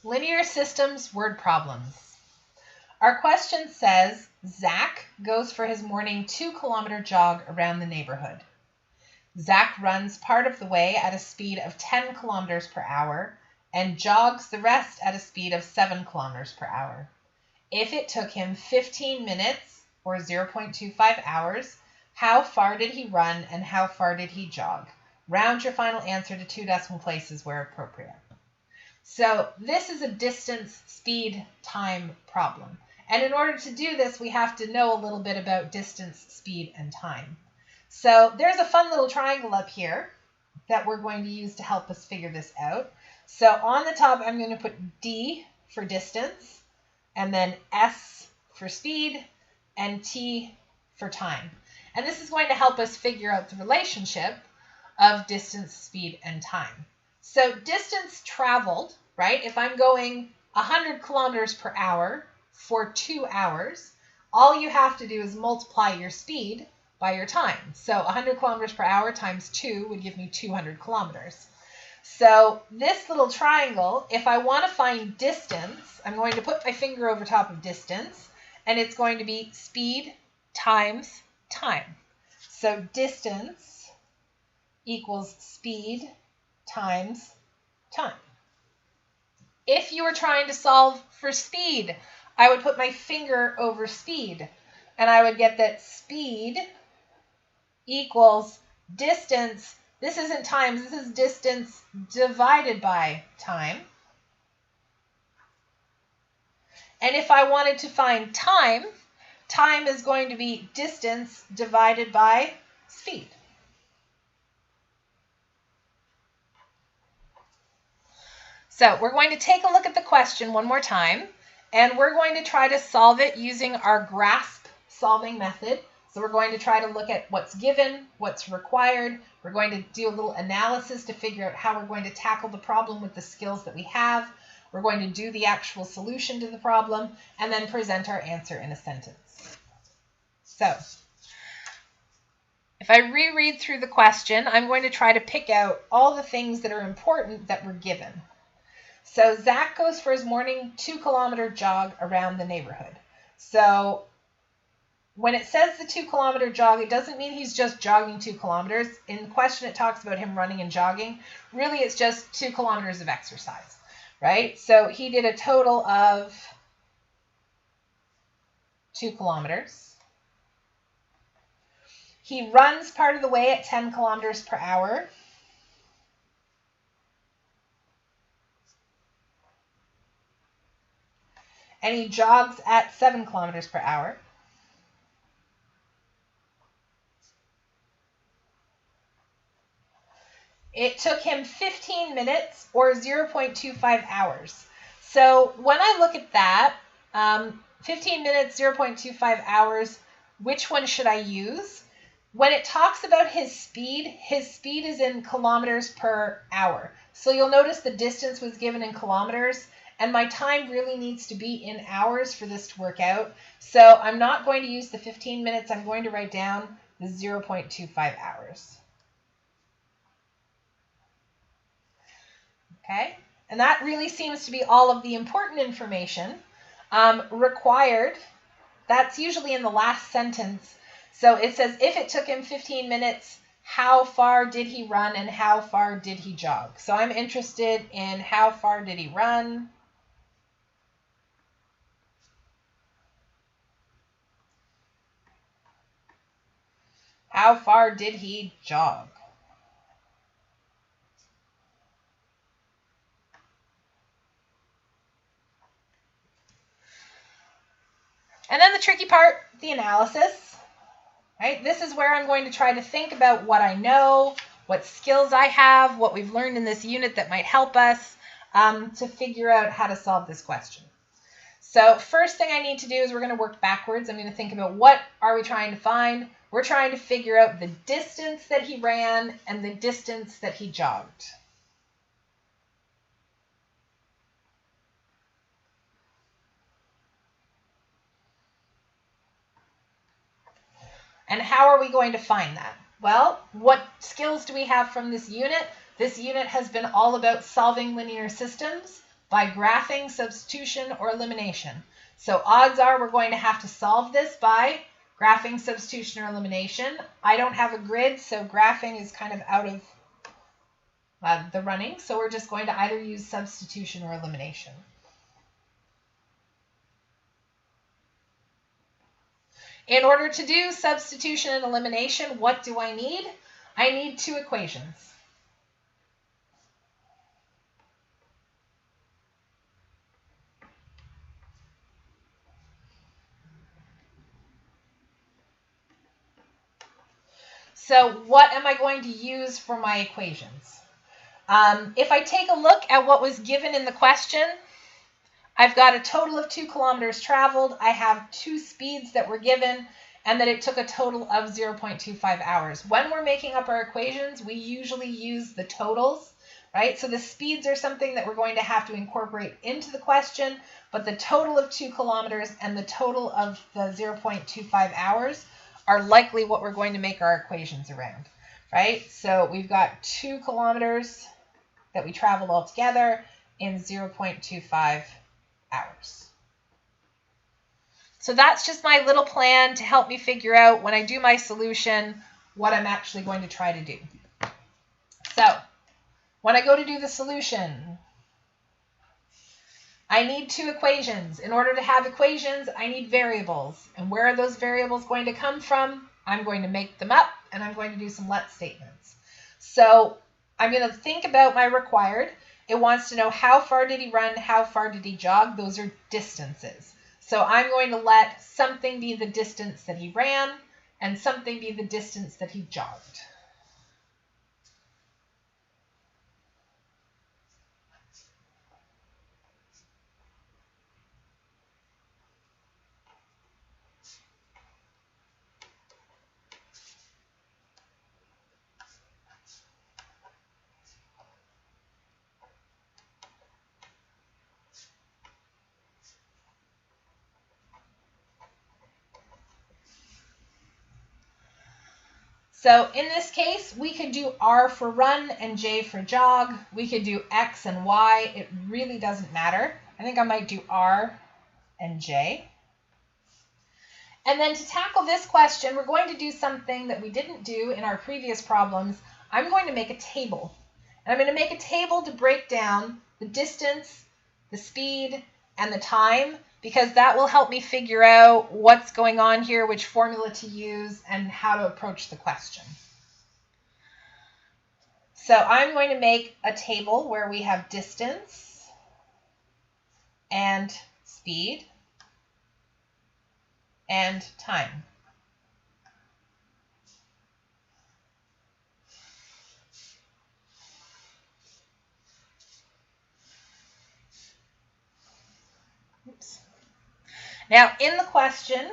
Linear systems word problems. Our question says, Zach goes for his morning 2-kilometer jog around the neighborhood. Zach runs part of the way at a speed of 10 kilometers per hour and jogs the rest at a speed of 7 kilometers per hour. If it took him 15 minutes or 0.25 hours, how far did he run and how far did he jog? Round your final answer to 2 decimal places where appropriate. So this is a distance, speed, time problem. And in order to do this, we have to know a little bit about distance, speed, and time. So there's a fun little triangle up here that we're going to use to help us figure this out. So on the top, I'm going to put D for distance, and then S for speed, and T for time. And this is going to help us figure out the relationship of distance, speed, and time. So distance traveled, right? If I'm going 100 kilometers per hour for 2 hours, all you have to do is multiply your speed by your time. So 100 kilometers per hour times 2 would give me 200 kilometers. So this little triangle, if I want to find distance, I'm going to put my finger over top of distance, and it's going to be speed times time. So distance equals speed times time. If you were trying to solve for speed, I would put my finger over speed, and I would get that speed equals distance. This isn't times, this is distance divided by time. And if I wanted to find time, time is going to be distance divided by speed. So we're going to take a look at the question one more time, and we're going to try to solve it using our grasp solving method. So we're going to try to look at what's given, what's required. We're going to do a little analysis to figure out how we're going to tackle the problem with the skills that we have. We're going to do the actual solution to the problem and then present our answer in a sentence. So if I reread through the question, I'm going to try to pick out all the things that are important that were given. So Zach goes for his morning 2-kilometer jog around the neighborhood. So when it says the 2-kilometer jog, it doesn't mean he's just jogging 2 kilometers. In the question, it talks about him running and jogging. Really, it's just 2 kilometers of exercise, right? So he did a total of 2 kilometers. He runs part of the way at 10 kilometers per hour. And he jogs at 7 kilometers per hour. It took him 15 minutes or 0.25 hours. So when I look at that, 15 minutes, 0.25 hours, which one should I use? When it talks about his speed is in kilometers per hour. So you'll notice the distance was given in kilometers, and my time really needs to be in hours for this to work out. So I'm not going to use the 15 minutes. I'm going to write down the 0.25 hours. Okay, and that really seems to be all of the important information. Required, that's usually in the last sentence. So it says, if it took him 15 minutes, how far did he run and how far did he jog? So I'm interested in how far did he run? How far did he jog? And then the tricky part, the analysis, right? This is where I'm going to try to think about what I know, what skills I have, what we've learned in this unit that might help us to figure out how to solve this question. So first thing I need to do is we're going to work backwards. I'm going to think about what are we trying to find. We're trying to figure out the distance that he ran and the distance that he jogged. And how are we going to find that? Well, what skills do we have from this unit? This unit has been all about solving linear systems, by graphing, substitution, or elimination. So odds are we're going to have to solve this by graphing, substitution, or elimination. I don't have a grid, so graphing is kind of out of the running. So we're just going to either use substitution or elimination. In order to do substitution and elimination, what do I need? I need two equations. So what am I going to use for my equations? If I take a look at what was given in the question, I've got a total of 2 kilometers traveled. I have 2 speeds that were given, and that it took a total of 0.25 hours. When we're making up our equations, we usually use the totals, right? So the speeds are something that we're going to have to incorporate into the question, but the total of 2 kilometers and the total of the 0.25 hours are likely what we're going to make our equations around, right? So we've got 2 kilometers that we traveled all together in 0.25 hours. So that's just my little plan to help me figure out when I do my solution what I'm actually going to try to do. So when I go to do the solution, I need 2 equations. In order to have equations, I need variables. And where are those variables going to come from? I'm going to make them up, and I'm going to do some let statements. So I'm going to think about my required. It wants to know how far did he run, how far did he jog. Those are distances. So I'm going to let something be the distance that he ran and something be the distance that he jogged. So in this case, we could do R for run and J for jog. We could do X and Y. It really doesn't matter. I think I might do R and J. And then to tackle this question, we're going to do something that we didn't do in our previous problems. I'm going to make a table. And I'm going to make a table to break down the distance, the speed, and the time, because that will help me figure out what's going on here, which formula to use, and how to approach the question. So I'm going to make a table where we have distance and speed and time. Oops. Now, in the question,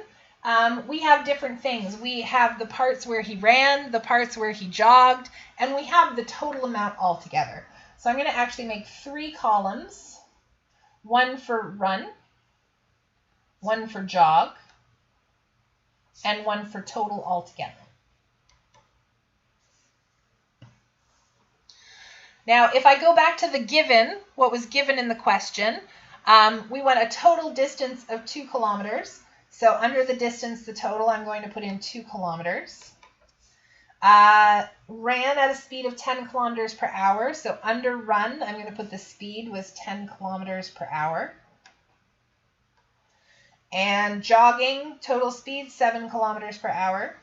we have different things. We have the parts where he ran, the parts where he jogged, and we have the total amount altogether. So I'm going to actually make 3 columns, one for run, one for jog, and one for total altogether. Now, if I go back to the given, what was given in the question, we want a total distance of 2 kilometers. So under the distance, the total, I'm going to put in 2 kilometers. Ran at a speed of 10 kilometers per hour. So under run, I'm going to put the speed was 10 kilometers per hour. And jogging, total speed, 7 kilometers per hour.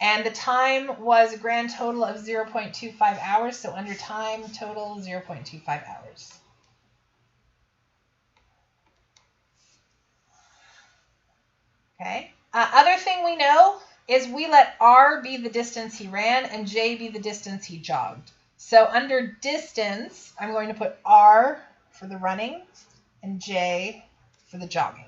And the time was a grand total of 0.25 hours. So under time, total 0.25 hours. Okay. Other thing we know is we let R be the distance he ran and J be the distance he jogged. So under distance, I'm going to put R for the running and J for the jogging.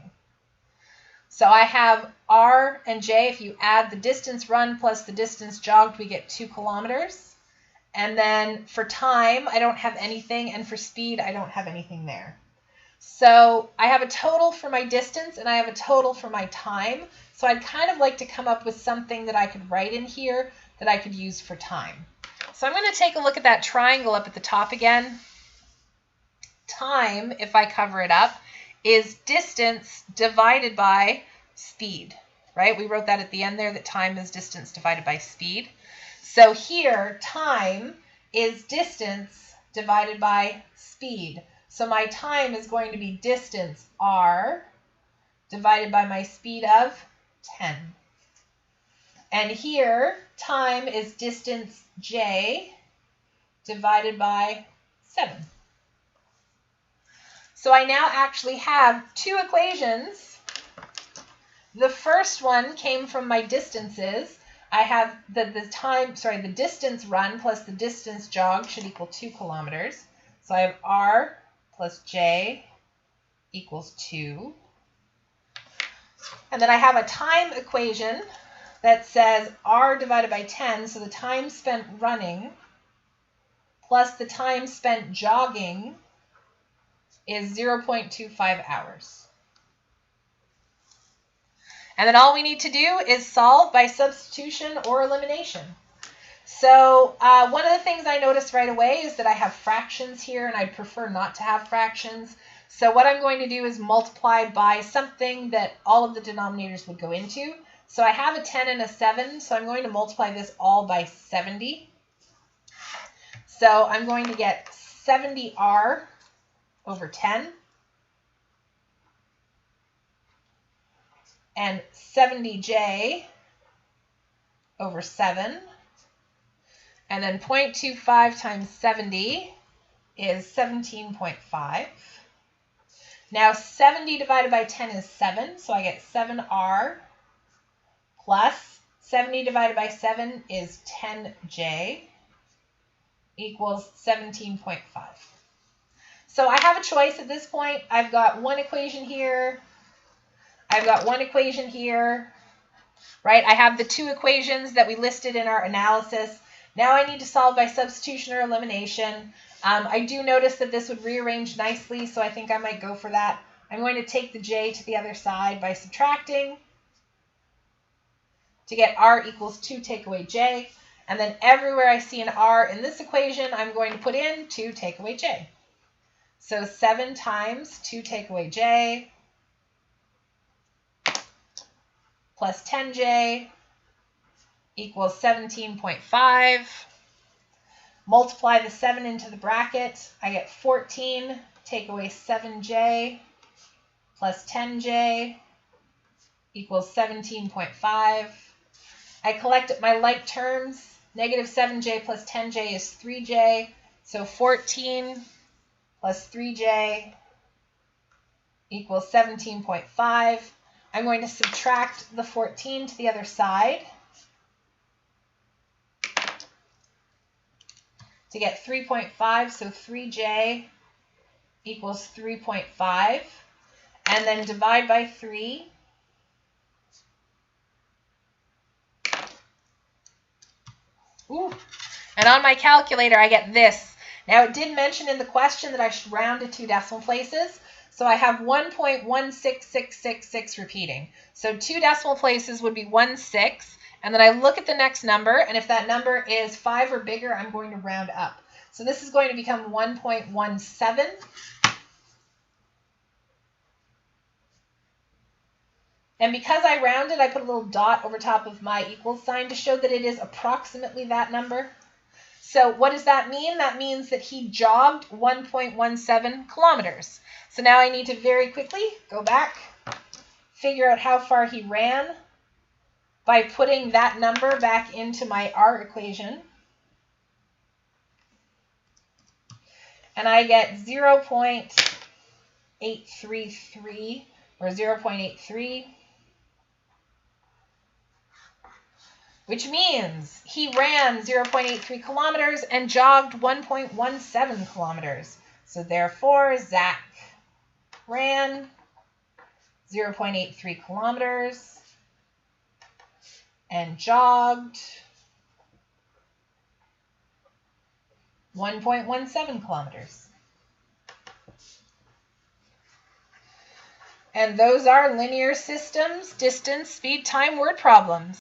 So I have R and J. If you add the distance run plus the distance jogged, we get 2 kilometers. And then for time, I don't have anything. And for speed, I don't have anything there. So I have a total for my distance and I have a total for my time. So I'd kind of like to come up with something that I could write in here that I could use for time. So I'm going to take a look at that triangle up at the top again. Time, if I cover it up, is distance divided by speed, right? We wrote that at the end there, that time is distance divided by speed. So here, time is distance divided by speed. So my time is going to be distance r divided by my speed of 10. And here, time is distance j divided by 7. So I now actually have two equations. The first one came from my distances. I have the distance run plus the distance jog should equal 2 kilometers. So I have r plus j equals 2. And then I have a time equation that says r divided by 10, so the time spent running plus the time spent jogging is 0.25 hours. And then all we need to do is solve by substitution or elimination. So one of the things I noticed right away is that I have fractions here, and I'd prefer not to have fractions. So what I'm going to do is multiply by something that all of the denominators would go into. So I have a 10 and a 7, so I'm going to multiply this all by 70. So I'm going to get 70r over 10 and 70j over 7. And then 0.25 times 70 is 17.5. Now 70 divided by 10 is 7, so I get 7r plus 70 divided by 7 is 10j equals 17.5. So I have a choice at this point. I've got one equation here. I've got one equation here, right? I have the two equations that we listed in our analysis. Now I need to solve by substitution or elimination. I do notice that this would rearrange nicely, so I think I might go for that. I'm going to take the j to the other side by subtracting to get r equals 2 take away j. And then everywhere I see an r in this equation, I'm going to put in 2 take away j. So 7 times 2 take away j plus 10j equals 17.5. Multiply the 7 into the bracket. I get 14 take away 7j plus 10j equals 17.5. I collect my like terms. Negative 7j plus 10j is 3j. So 14 plus 3j equals 17.5. I'm going to subtract the 14 to the other side to get 3.5. So 3j equals 3.5. And then divide by 3. Ooh. And on my calculator, I get this. Now, it did mention in the question that I should round to 2 decimal places. So I have 1.16666 repeating. So 2 decimal places would be 16. And then I look at the next number. And if that number is 5 or bigger, I'm going to round up. So this is going to become 1.17. And because I rounded, I put a little dot over top of my equals sign to show that it is approximately that number. So what does that mean? That means that he jogged 1.17 kilometers. So now I need to very quickly go back, figure out how far he ran by putting that number back into my r equation. And I get 0.833 or 0.83. Which means he ran 0.83 kilometers and jogged 1.17 kilometers. So therefore, Zach ran 0.83 kilometers and jogged 1.17 kilometers. And those are linear systems, distance, speed, time, word problems.